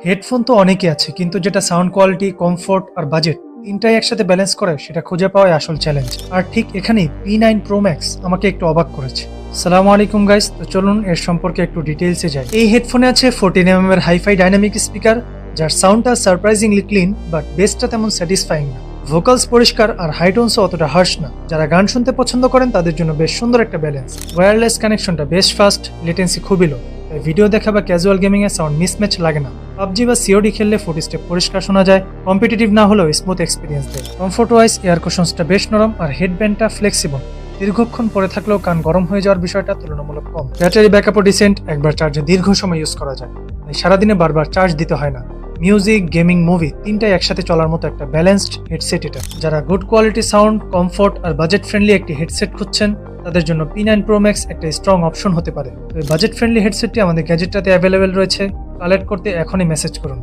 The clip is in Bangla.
হেডফোন তো অনেকই আছে, কিন্তু যেটা সাউন্ড কোয়ালিটি, কমফোর্ট আর বাজেট তিনটাই একসাথে ব্যালেন্স করে সেটা খুঁজে পাওয়াই আসল চ্যালেঞ্জ। আর ঠিক এখানেই P9 Pro Max আমাকে একটু অবাক করেছে। আসসালামু আলাইকুম গাইস, তো চলুন এর সম্পর্কে একটু ডিটেইলসে যাই। এই হেডফোনে আছে 14mm এর হাইফাই ডাইনামিক স্পিকার, যার সাউন্ডটা সারপ্রাইজিংলি ক্লিন, বাট বেসটা তেমন স্যাটিসফাইং না। ভোকালস পরিষ্কার আর হাইটোনসও অতটা হার্শ না। যারা গান শুনতে পছন্দ করেন তাদের জন্য বেশ সুন্দর একটা ব্যালেন্স। ওয়্যারলেস কানেকশনটা বেশ ফাস্ট, লেটেন্সি খুবই লো, তাই ভিডিও দেখা বা casual gaming a sound mismatch লাগে না। পাবজি বা সিওডি খেললে ফুট স্টেপ পরিষ্কার শোনা যায়, কম্পিটিটিভ না হলেও স্মুথ এক্সপিরিয়েন্স দেয়। কমফোর্ট ওয়াইজ এয়ার কুশনসটা বেশ নরম আর হেডব্যান্ডটা ফ্লেক্সিবল। দীর্ঘক্ষণ পরে থাকলেও কান গরম হয়ে যাওয়ার বিষয়টা তুলনামূলক কম। ব্যাটারি ব্যাকআপও ডিসেন্ট, একবার চার্জে দীর্ঘ সময় ইউজ করা যায়, তাই সারাদিনে বারবার চার্জ দিতে হয় না। মিউজিক, গেমিং, মুভি তিনটাই একসাথে চলার মতো একটা ব্যালেন্সড হেডসেট এটা। যারা গুড কোয়ালিটি সাউন্ড, কমফোর্ট আর বাজেট ফ্রেন্ডলি একটি হেডসেট খুঁজছেন তাদের জন্য P9 Pro Max একটা স্ট্রং অপশন হতে পারে। তো বাজেট ফ্রেন্ডলি হেডসেটটি আমাদের গ্যাজেটটাতে অ্যাভেলেবেল রয়েছে। কালেক্ট করতে এখনই মেসেজ করুন।